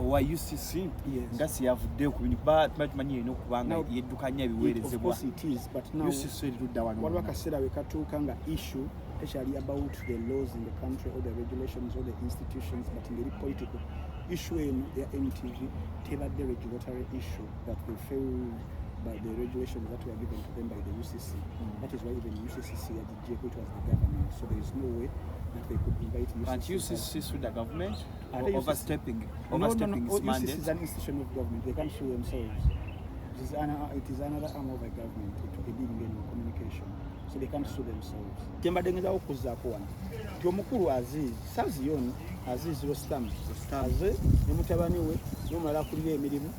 wa UCC ngasi yavudde ku bintu batumanye no kubanga yeddukanya ebiweerezebwa. Of course it is, but now UCC erudda wano. Waliwo akaseera we katuuka nga issue especially about the laws in the country or the regulations or the institutions, but in the political issue in the MTV tebadde regulatory issue that they failed by the regulations that were given to them by the UCC. That is why even UCC had the which was the government. So there is no way that they could invite UCC. Can't UCC sue the government for overstepping no, its UCC mandate? is an institution of government. They can't sue themselves. It is another arm of the government. It didn't get communication. So they can't sue themselves. Kembadde ngeza okuzaako wano nti omukulu Aziz Sazion Aziz Rostam aze ne mutabani we n'omulala akulira emirimu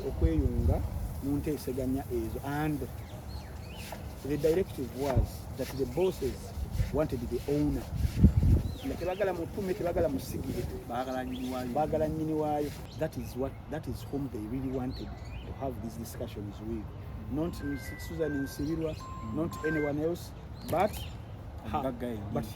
okweyunga mu nteeseganya ezo, and the directive was that the bosses wanted the owner nga tebagala mutume tebagala musigire baagala nnyini waayo. That is whom they really wanted to have these discussions with, not Susan Nsibirwa, not anyone else, but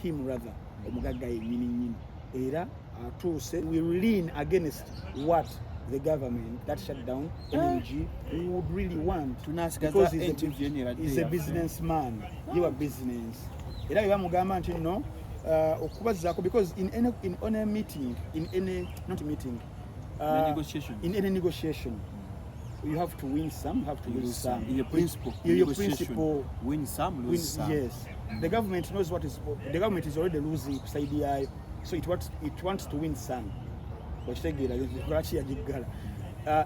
him rather, omugagga yennyini era atuuse. We lean against what the government that shut down NMG would really want, because he's a businessman. You are business. Era bamugamba nti no okubazaako, because in any meeting, in any negotiation, you have to win some, you have to lose some. Your principle, win some, lose some. Yes. The government knows the government is already losing side eye, so it wants to win some.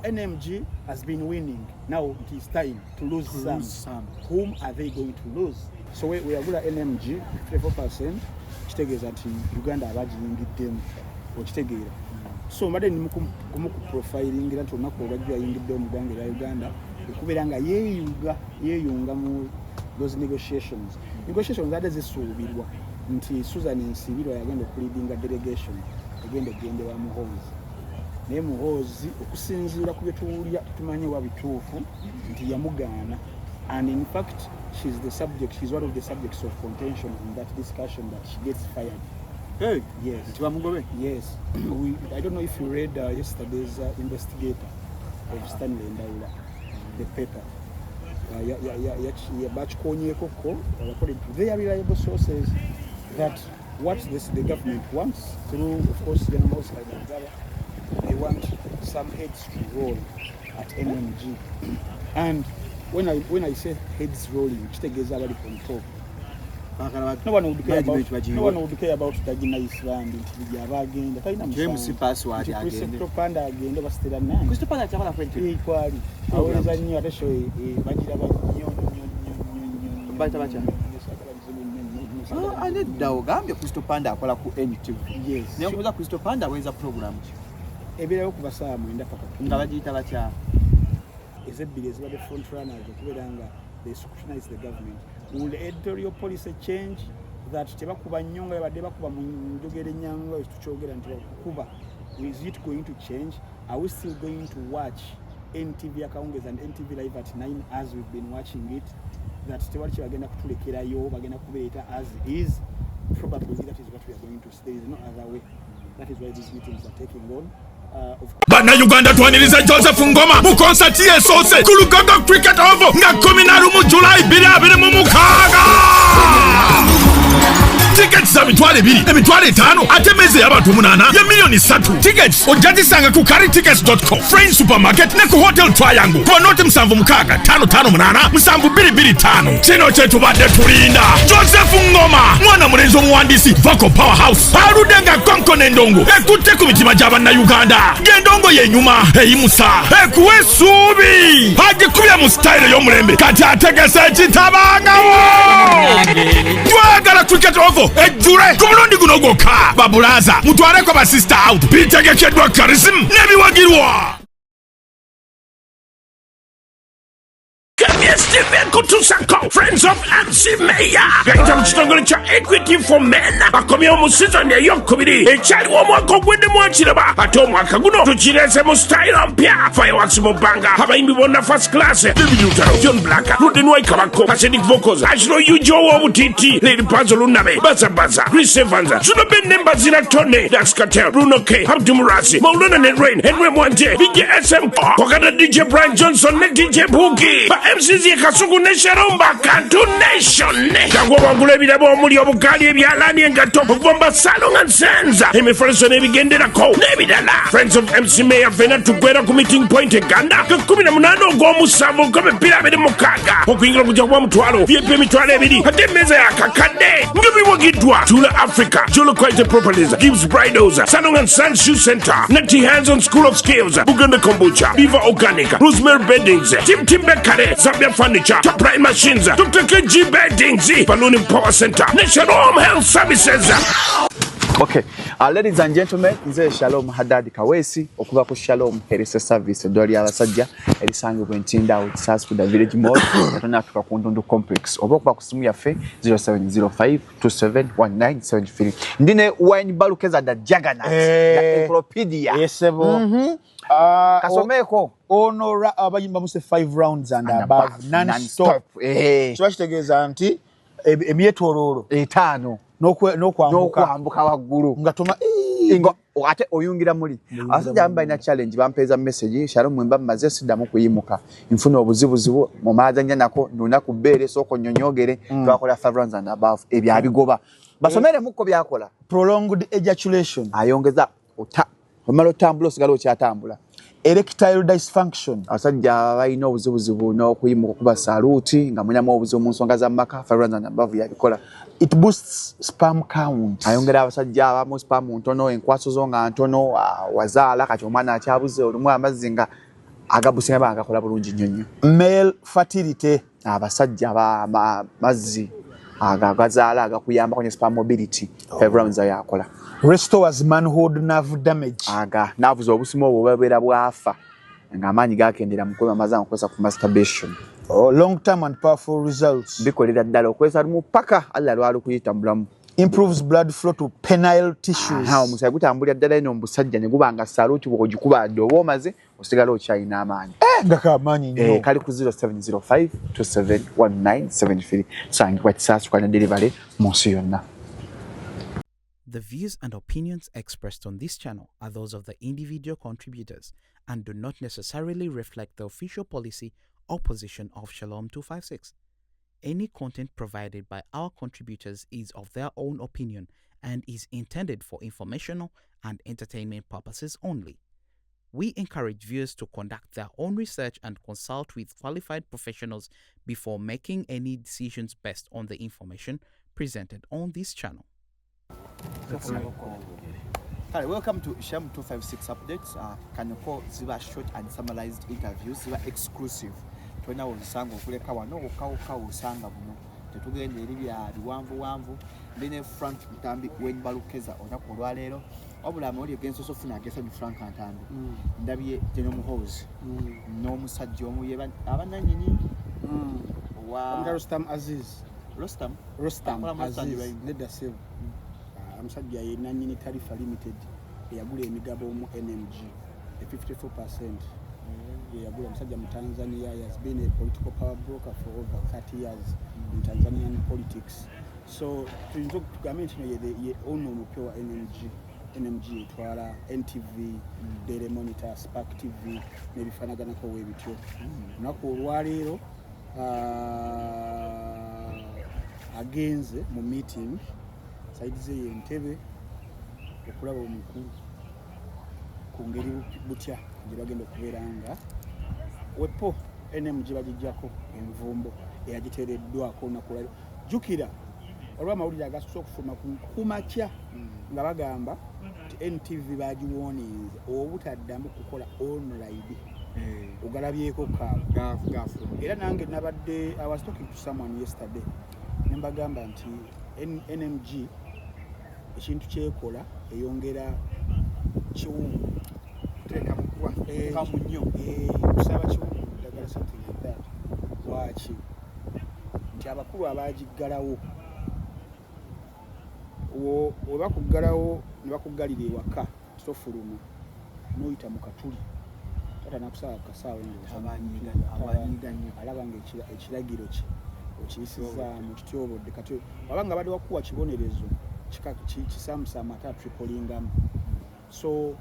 NMG has been winning. Now it is time to lose some. Whom are they going to lose? So we are good at NMG 34%. Kitegeeza nti Uganda abagiyingiddemu okitegeera. So mbadde kumuprofilingira nti olunaku olwajja ayingidde mu ggwanga lya Uganda okubeera nga yeeyunga mu those negotiations zadde zisuubirwa nti Susan Nsibirwa yagenda okuleadinga delegation egenda egendewa Muhoozi, naye Muhoozi okusinziira ku bye tuwulira tumanyi wa bituufu nti yamugaana, and in fact she's one of the subjects of contention in that discussion, that she gets fired. Hey, yes. Yes. I don't know if you read yesterday's Investigator of Stanley Ndaula, the paper. According to their reliable sources, that what the government wants through, of course, the animals like Bagenda, they want some heads to roll at NMG. And when I say heads rolling, which takes a very on top. No one would care about Dagina Island into the Bagenda. James password again. Panda again, was still a man. Christo Panda equality. I was a new show I need Daugambia Christo Panda akola ku NTV. Yes. Naye okuza Christo Panda weza program ki? Ebirayo kubasa mwenda paka. Nga bagiyita batya? Ezebbiri eziba the front runners okubeera nga they scrutinize the government. Will the editorial policy change that tebakuba nnyo nga badde bakuba mu njogera ennyanga tukyogera nti bakuba? Is it going to change? Are we still going to watch NTV Akawungezi and NTV Live at 9 as we've been watching it? That tewali kyebagenda kutulekerayo, bagenda kubeeta as is? Probably that is what we are going to say. There is no other way. That is why these meetings are taking on. Bannayuganda twaniriza Joseph Ngoma mu konsati esoose ku Lugogo Cricket Oval nga 11 mu July 2026. Tickets za mitwale 2, emitwale 5, ate meze y'abantu 8 ya milioni 3. Tickets ojazisanga ku carrytickets.com, Friends Supermarket ne ku Hotel Triangle. Kwa note 76558 kino kye tubadde tulinda. Joseph Ngoma mwana mulenzi omuwandiisi Vocal Powerhouse aludde nga konko n'endongo ekutte ku mitima gy'Abannayuganda. Gendongo yenyuma eyimusa ekuwa essuubi agikubye mu style y'omulembe kati ategese ekitabangawo. Twagala Cricket Oval ejjule ku mulundi guno gwokka. Babulaza mutwaleko ba sister out bitegekeddwa charism n'ebiwagirwa. Steven Kutusako, Friends of MC Mayor. Gaita mchitongole cha Equity for Men. Bakomye mu season eyokubiri. Echali omwaka ogwedde mwakiraba. Ate omwaka guno tukirese mu style mpya. Fireworks mu banga. Abayimbi bonna first class. Bibi Lutaro, John Black, Ruden Waikabako, Pacific Vocals, Ashro Yujo Wobutiti, Lady Panzo Lunabe, Baza, Chris Evans, Zuno Ben Nembazina Tone, Dax Cartel, Bruno K, Abdumurasi, Maulana and Rain, Henry Mwante, DJ SM, Kokada DJ Brian Johnson, DJ Boogie, MCZ Kasugu Nesharomba, Kantu Nation, Kago Wangulebida Bomuli Obukali, Yalani and Gato, Bomba Salon and Sansa, Hemi Friends on Bagenda, Nebidala, Friends of MC Mayor Vena Tuguera Committing Point, Ganda, Kumina Munano, Gomusamo, Come Pyramid Mokaga, Okingo Jawam Twalo, VP Mitwale Bidi, Hademeza Kakade, Ngibi Wagidwa, Tula Africa, Jolo Quite Properties, Gibbs Bridals, Salon and Sun Shoe Center, Natty Hands on School of Skills, Buganda Kombucha, Viva Organic, Rosemary Beddings, Tim Bekare, Zambia Furniture, Top Line Machines, Dr. KG Beddings, Balloon Power Center, National Home Health Services. Okay, ladies and gentlemen, nze Shalom Haddad Kawesi okuva ku Shalom Health Service doli abasajja erisangibwa Ntinda Outside ku the Village Mall atona tuka ku Ndundu Complex oba okuba ku simu yaffe 0705271973 ndine wine balukeza da Jagana da Encyclopedia yesebo kasomeko ono abayimba muse 5 rounds and above non-stop kibakitegeeza nti emyetololo 5 n'okwambuka waggulu ngatuma ate oyungira muli asajja amba ina challenge bampeza message Shalom mwemba maze sidamu kuyimuka nfuna obuzibuzibu mu mazanya nako Olunaku bere soko nyonyogere twakola 5 rounds and above ebya bigoba basomere muko byakola prolonged ejaculation ayongeza omalo tambulo sigalo kyatambula erectile dysfunction asajja bayina obuzibuzibu n'okuyimuka kuba saluti nga munyamu obuzibu mu nsonga za maka 5 rounds and above yabikola. It boosts sperm count. Ayongera abasajja abamu sperm ntono enkwaso zo nga ntono wazaala kati omwana akyabuze olumu amazinga agabusinga bagakola bulungi nnyo. Male fertility abasajja mazzi agazaala agakuyamba kwenye sperm mobility 5 rounds yakola. Restores manhood nerve damage. Nerves obusimo obubera bwafa nga amaanyi gakendera mu kwema mazanga kwesa ku masturbation. Long term and powerful results. Bikolera ddala okwesa lumu paka alla lwali kuyitambulamu. Improves blood flow to penile tissues. Omusajja gutambulira ddala eno omusajja ne gubanga saluti bw'ogikuba oba omaze osigala okyayina amaanyi. Ngaka amaanyi nnyo. Kali ku 0705271973 sangibwa Kisaasu kwa delivery mu nsi yonna. The views and opinions expressed on this channel are those of the individual contributors and do not necessarily reflect the official policy or position of Shalom 256. Any content provided by our contributors is of their own opinion and is intended for informational and entertainment purposes only. We encourage viewers to conduct their own research and consult with qualified professionals before making any decisions based on the information presented on this channel. Hi, welcome to Shalom 256 updates. Kanyoko ziba short and summarized interviews, ziba exclusive. Twena ozisango kuleka wano okawuka osanga buno. Tetugenda eri bya biwanvu ndine Frank Ntambi wenbalukeza Olunaku olwaleero. Wabula amawulire gensoso funa agesa ni Frank Ntambi. Ndabye Jeno Muhozi. N'omusajja omu yeba abananyini. Rustam Aziz. Rustam Aziz. Leda Silva. Amusajja yenanyini Tarifa Limited eyagula emigabo mu NMG 54%. Yagula omusajja mu Tanzania. He has been a political power broker for over 30 years in Tanzanian politics. So tuyinza okugamba nti ye ono omupya wa NMG etwala NTV, Daily Monitor, Spark TV n'ebifanaganako weebityo. Olunaku olwaleero agenze mu meeting saidize Entebbe okulaba omukulu ku ngeri butya gye bagenda okubeera nga wepo NMG bagijjako envumbo eyagiteereddwako olunaku olwaleero. Jjukira olw'amawulire agasoose okufuluma ku makya nga bagamba nti NTV bagiwooninze obutaddamu kukola online ogalabyeko kaavu. Era nange nabadde I was talking to someone yesterday ne mbagamba nti NMG ekintu kyekola eyongera kiwungu teeka mukwa kamu nnyo kusaba kiwungu ddagala something like that. So lwaki nti abakulu abagiggalawo we bakuggalawo ne bakuggalira ewaka tofuluma n'oyita mu katuli tata nakusaba kasaawe alaba nga ekiragiro kye okiyisiza mu kityobodde kati waba nga badde wakuwa kibonerezo kisaamusaamu ate atripolingamu so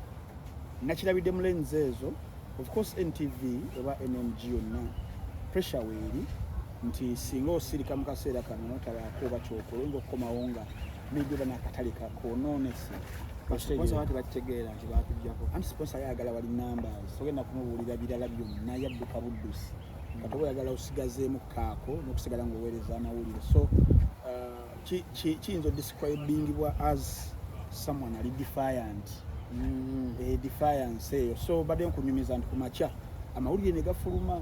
nakirabidde mu lenzi ezo of course NTV oba NMG yonna pressure weeri nti singa osirika mu kaseera kano notabaako oba kyokola oyinza okukomawo nga maybe oba n'akatale kakonoonese anti sponsor yayagala wali numbers ogenda kumubuulira birala byonna yadduka buddusi kati oba oyagala osigazeemu kaako n'okusigala ng'oweereza amawulire so kiyinza odescribingibwa as someone ali defiant defiance eyo so badde nkunyumiza nti kumakya amawulire ne gafuluma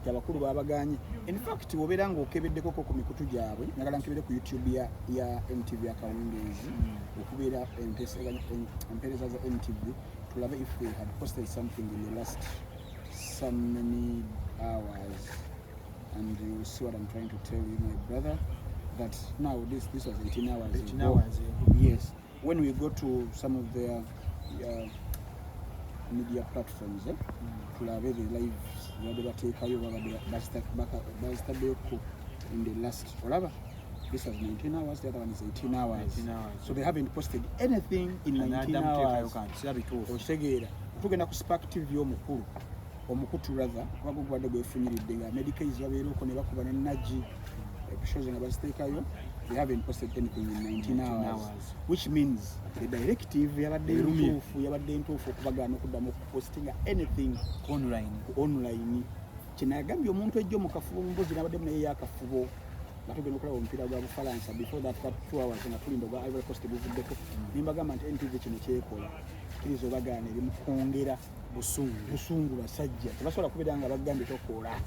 nti abakulu babaganye in fact wobeera ng'okebeddekoko ku mikutu gyabwe njagala nkebere ku YouTube ya NTV akawungeezi okubeera empeereza za NTV tulabe if they had posted something in the last so many hours and you will see what I'm trying to tell you my brother that now this was 18 hours 18 hours yes when we go to some of their media platforms tulabe the lives wabbe bateekayo bazitaddeko in the last olaba this was 19 hours the other one is 18 hours so they haven't posted anything in 19 hours okitegeera tugenda ku Spark TV omukutu rather kuba gubadde gwefunyiridde nga Medicaid babeerako ne bakuba ne nagi epishows nga baziteekayo they haven't posted anything in 19 hours which means the directive yabadde ntuufu okubagaana okuddamu okupostinga anything online kinagambye omuntu ejjo mu kafubo mbuzi nabadde naye yakafubo nga tugenda okulaba omupiira gwa Bufalansa before that 2 hours nga tulinda ogwa Ivory Coast buvuddeko nimbagamba nti NTV kino kyekola kiriza obagaana eri mu kwongera busungu basajja tebasobola kubeera nga bagambye tokola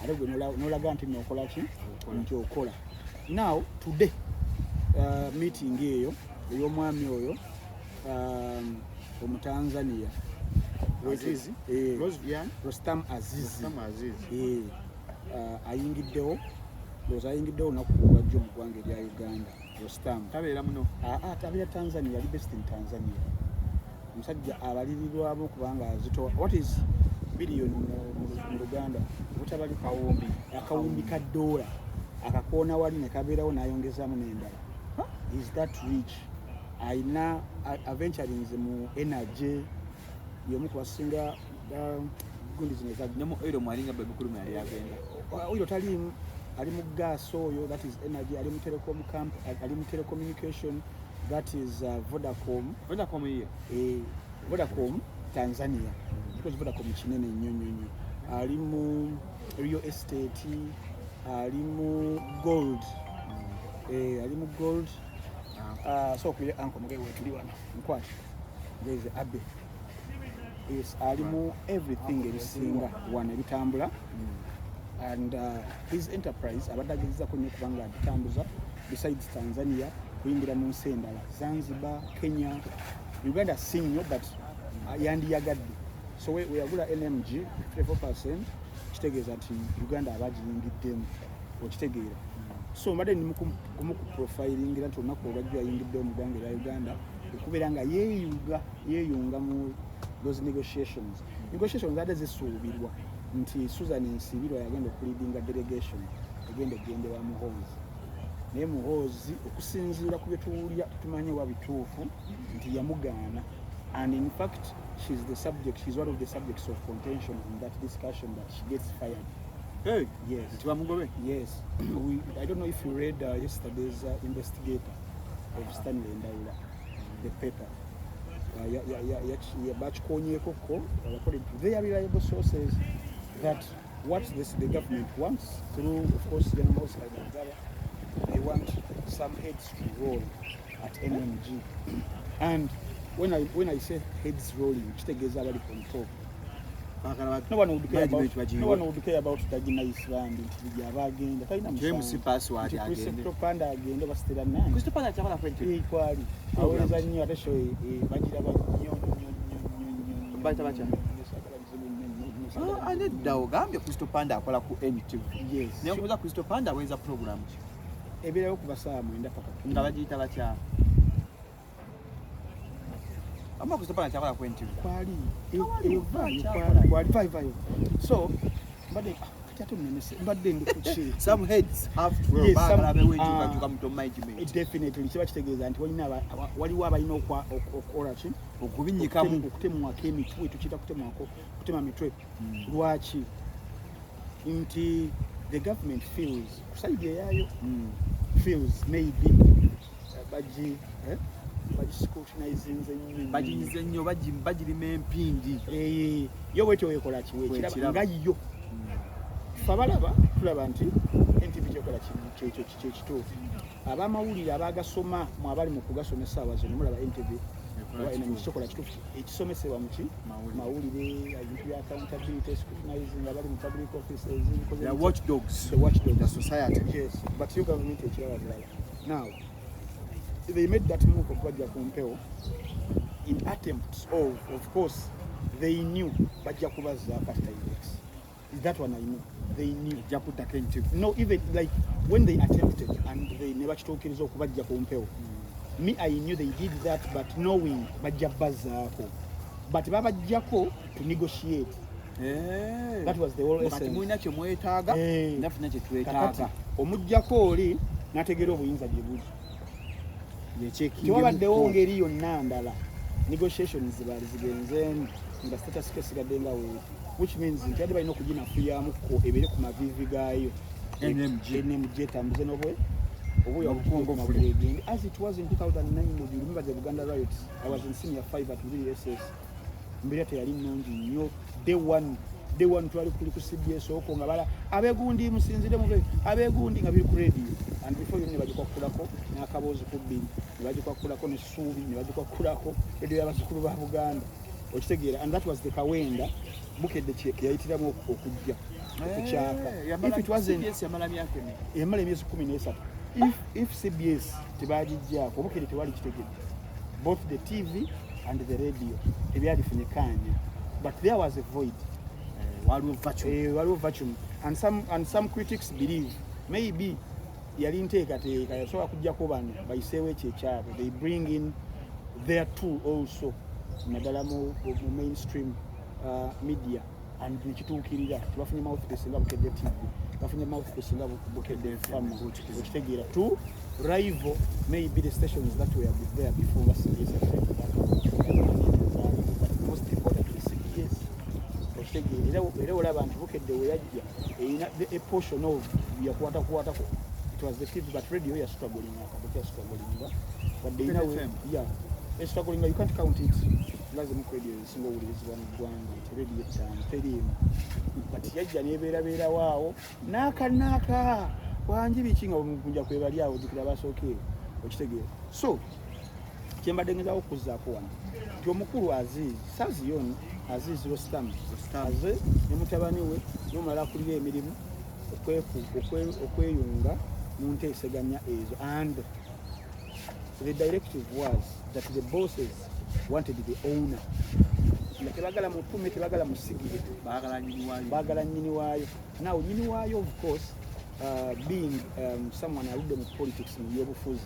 ate gwe nolaga nti nokola ki nti okola now today meeting eyo ey'omwami oyo omutanzania Rostam Azizi ayingiddewo naku lwajjo mu ggwanga erya Uganda Rostam tabeera muno tabeera Tanzania ali based in Tanzania omusajja abalirirwamu okubanga azitowa what is billion mu Uganda butabali akawumbi ka dola akakoona wali ne kabeerawo n'ayongezaamu n'endala is that rich ayina aventurinze mu energy y'omu kubasinga gundi zino nemu oyo mwalinga babukulu mwe yagenda oyo taliimu ali mu gas oyo that is energy ali mu telecom camp ali mu telecommunication that is Vodacom Vodacom Tanzania because Vodacom kinene nnyo ali mu real estate ali mu gold ali mu gold so kule anko mgewe tuli wana nkwati there is abe is ali mu everything erisinga wana bitambula and his enterprise abadagiriza kunyo kubanga bitambuza besides Tanzania kuyingira mu nsi endala Zanzibar Kenya Uganda sinyo but yandiyagadde so we agula NMG 34% kitegeeza nti Uganda abagiyingiddemu okitegeera so mbadde ni mu profilingira nti olunaku olwajjo ayingiddewo mu ggwanga erya Uganda okubeera nga yeeyunga mu those negotiations ate zisuubirwa nti Susan Nsibirwa yagenda okuleadinga delegation egenda egendera Muhoozi naye Muhoozi okusinziira ku bye tuwulira tumanyi wa bituufu nti yamugaana and in fact she's one of the subjects of contention in that discussion that she gets fired. Hey, yes. Yes. I don't know if you read yesterday's investigator of Stanley Ndaula, the paper. According to their reliable sources, that what the government wants through, of course, they want some heads to roll at NMG. And when I say heads rolling, which are on top, no one would care about Dagina Island into the Bagenda. James password again. Panda again, was still a man. Mr. Panda, equally. Always I knew to show a budget about anedda ogambye Crystal Panda akola ku NTV. Yes. Naye okuza Crystal Panda aweza program ki? Ebirayo kuva saa 9 paka nga bagiyita batya? Ama Crystal Panda kyakola ku NTV. kwali so mbadde kati munenese mbadde ndi ku ki Some heads have to Yes, bagala some- bewejuka juka mu management. definitely kiba kitegeeza nti waliwo abalina okukola ki Okubinyikamu. okutemwako emitwe tukiyita kutema mitwe lwaki nti the government feels kusaidia eyayo feels maybe scrutinizing Baginyize nnyo bagirima empindi. yo bwetyo wekola kiwekiraba Wekiraba. nga yo fabalaba tulaba nti NTV kyokola kyekituufu abamawulire abagasoma mwabali mu kugasoma essaawa zino mulaba NTV kyokola kituufu ekisomesebwa muki mawulire ebintu bya accountability scrutinizing abali mu public offices They are watchdogs. the watchdog The society. yes but your government ekiraba bulala now they made that move okubajja ku mpewo in attempts of course they knew bajja kubaza after index that one I know they knew Jakuta NTV. no even like when they attempted and they never kituukiriza okubajja ku mpewo me I knew they did that but knowing bajja bazaako but babajjako to negotiate that was the whole Kati essence mulina kye mwetaaga nafuna kye kakati twetaaga. omujjako oli n'ategeera obuyinza gye buli tewabaddewo ngeri yonna ndala negotiations zibaali zigenzeemu nga status case sigadde nga weeri which means nti yadde balina okuginafuyamuko ebeere ku mavivi gaayo NMG etambuze n'obwe obuyagende as it was in 2009 if you remember the Bagenda riots I was in senior 5 at VSS mbeera teyali nnungi nnyo day one twali kuli ku CBS okwo nga bala abegundi musinzire mube abegundi nga biri ku radio and before you ne bagikwakulako n'akaboozi ku bbini ne bagikwakulako n'essuubi ne bagikwakulako radio y'abazukulu ba Buganda okitegeera and that was the Kawenda bukedde yayitiramu okujja okukyaka if it wasn't yamala myaka emeka. yamala emyezi 13 if CBS tebagijjaako bukedde tewali kitegedde both the TV and the radio tebyalifunye kaanya but there was a void. Waliwo vacuum and some critics believe maybe yali nteekateeka yasobola kujjako bano bayiseewo ekyo ekyabwe they bring in their tool also naddala mu mainstream media and nekituukirira tebafunye mouthpiece nga Bukedde TV bafunye mouthpiece nga Bukedde Fama okitegeera to rival maybe the stations that were there before CBS most importantly CBS era olaba nti Bukedde we yajja erina a portion of yakwatakwatako it was the TV but radio yastrugglinga akabuka yastrugglinga wadde ina yastrugglinga you can't count it lazima ku radio esinga obulirizibwa mu ggwanga nti radio etaano teriimu but yajja nebeerabeera waawo naaka wanji biki nga omukunja kwebali awo jjukira basookeewo okitegeera so kyembadde ngezaako okuzzaako wano nti omukulu Sazion Aziz Rostam aze ne mutabani we n'omulala akulira emirimu okweyunga mu nteeseganya ezo and the directive was that the bosses wanted the owner nga tebagala mutume tebagala musigire baagala nnyini waayo now nnyini waayo of course being someone aludde mu politics mu byobufuzi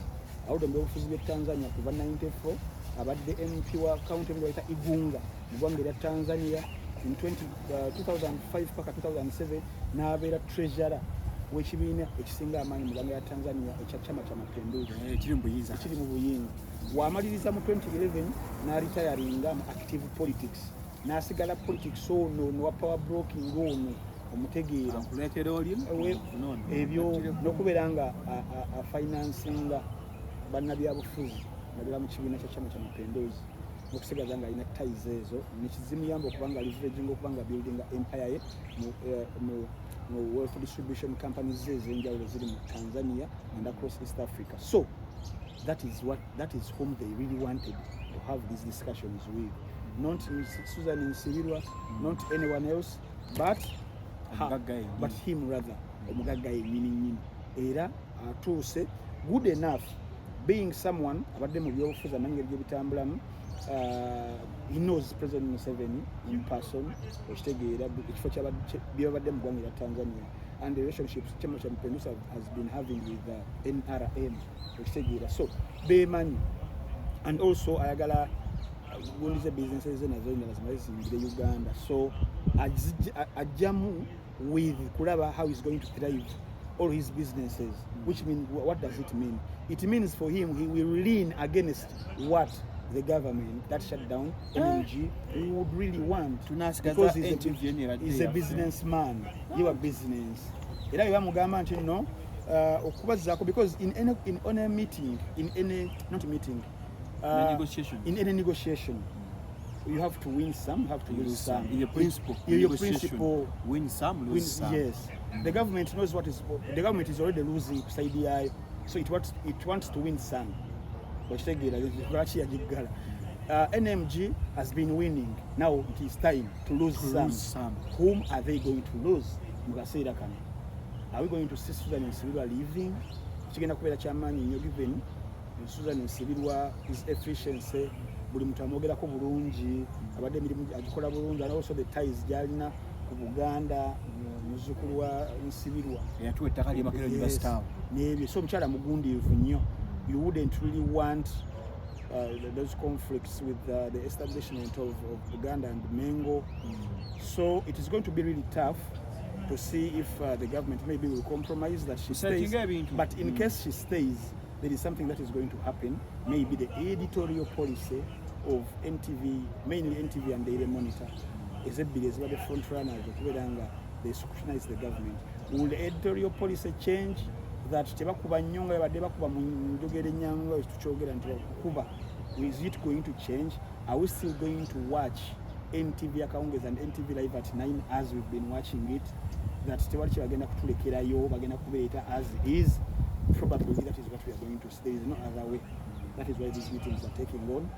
aludde mu byobufuzi bya Tanzania kuva 94 abadde MP wa county bayita Igunga mu ggwanga erya Tanzania in 2005 paka 2007 n'abeera treasurer w'ekibiina ekisinga amaanyi mu ggwanga lya Tanzania ekya Chama cha Mapinduzi kiri mu buyinza w'amaliriza mu 2011 n'aritayaringa mu active politics n'asigala politics ono n'owa power broking ono omutegeera ebyo n'okubeera nga financinga bannabyabufuzi naddala mu kibiina kya Chama cha Mapinduzi n'okusigaza nga alina ties ezo nekizimuyamba okubanga leveraging okubanga buildinga empire ye mu wealth distribution companies ez'enjawulo ziri mu Tanzania and across East Africa. So that is whom they really wanted to have these discussions with, not Susan Nsibirwa, not anyone else, but him rather, omugagga yennyini era atuuse good enough being someone abadde mu byobufuzi n'engeri gye bitambulamu he knows President Museveni in person, Tanzania, and the relationships Chairman Producer has been having with NRM, so Bayman, and also Ayagala. One is the businesses in Uganda. So Ajamu with Kuraba, how he's going to thrive all his businesses, which means, what does it mean? It means for him, he will lean against what the government that shut down NMG he would really want, because he's a businessman. You are business. You know, because in any meeting, in any negotiation, you have to win some, you have to lose some. In your principle, win some, lose some. Yes. The government knows what is. The government is already losing side eye, so it wants to win some. NMG has been winning. Now it is time to lose some. Whom are they going to lose? Are we going to see Susan and Silva leaving? Susan Nsibirwa, his efficiency, buli muntu amogerako bulungi, abadde emirimu agikola bulungi, and also the ties gyalina ku Buganda, muzzukulu wa Nsibirwa eyatuwa ettaka lye Makerere University Town. So omukyala mugundiivu nnyo. You wouldn't really want those conflicts with the establishment of Uganda and Mengo. So it is going to be really tough to see if the government maybe will compromise that she stays. But in case she stays, there is something that is going to happen. Maybe the editorial policy of NTV, mainly NTV and Daily Monitor, is a big as well the front runners of they scrutinize the government. Will the editorial policy change that is it going to change? Are we still going to watch NTV Akaunges and NTV Live at 9 as we've been watching it? That as is. Probably that is what we are going to see. There is no other way. That is why these meetings are taking on.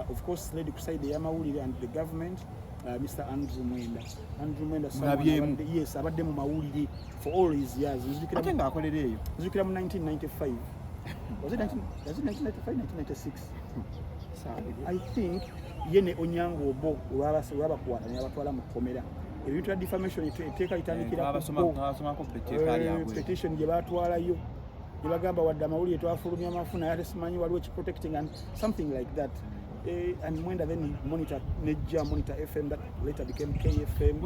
Of course, Lady Kusai the Yamawuli and the government, Mr. Andrew Mwenda. Andrew Mwenda, yes, about them Mawuli for all his years. I think I call it 1995. Was it 1995, 1996? I think Yene Onyango Obo, Raba Kwara, Yabatwala Mukomera. If defamation, you take a petition, you Bagamba what Damawuli to Afurumia Mafuna, manual which protecting and something like that. And Mwenda then monitor Neja, monitor FM that later became KFM.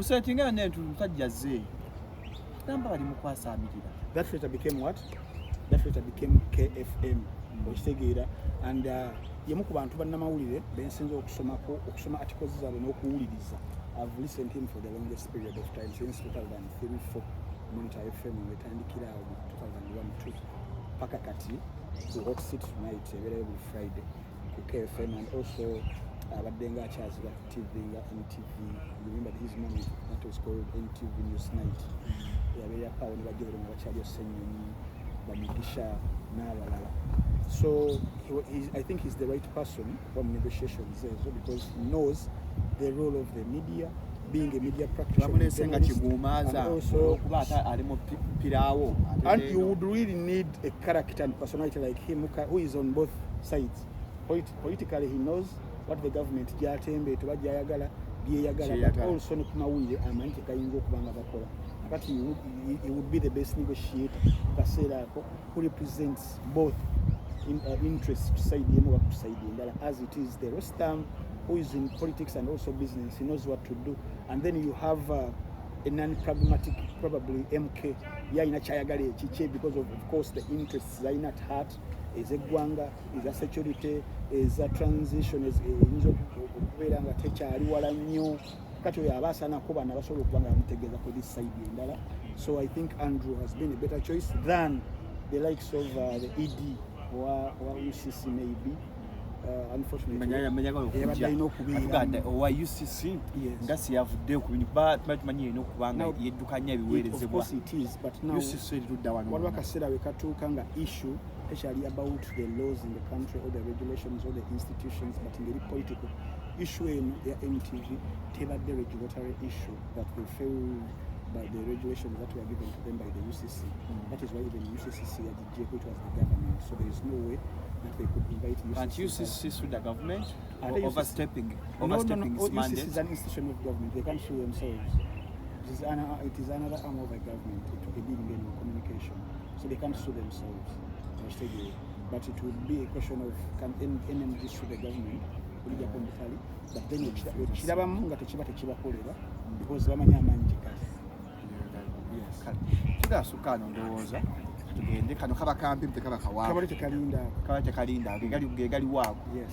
That later became what? That later became KFM. And Yamukubantu Banamawuli, Bensenzo Okusoma articles are no coolidisa. I've listened to him for the longest period of time since 2003-4. Monitor FM and Kujigulawo 2001-2. Pakakati to Hot Seat tonight, available Friday. KFM and also Badenga Charles TV, NTV. You remember his moment that was called NTV News Night. So I think he's the right person from negotiations because he knows the role of the media, being a media practitioner, and you would really need a character and personality like him who is on both sides. Politically, he knows what the government but also but he would be the best negotiator who represents both interests as it is the Rostam who is in politics and also business. He knows what to do. And then you have a non-pragmatic, probably MK, because of course the interests are in at heart. Is a Gwanga, is a security, is a transition, is a so I think Andrew has been a better choice than the likes of the ED or UCC maybe. Unfortunately, of course it is, but now issue especially about the laws in the country or the regulations or the institutions, but in the political issue in the NTV, tailored the regulatory issue that they fail by the regulations that were given to them by the UCC. That is why even UCC at the which was the government. So there is no way that they could invite UCC. And UCC sue the government Are or they overstepping No, its UCC mandate? is an institution of government. They can't sue themselves. It is another arm of the government. It will be dealing in communication. So they can't sue themselves. But it would be a question of can NMG sue the government? But then because tugasukano ndowooza tugende kano kaba kampi tekaba kawaako kaba tekalinda ge gali waako. Yes.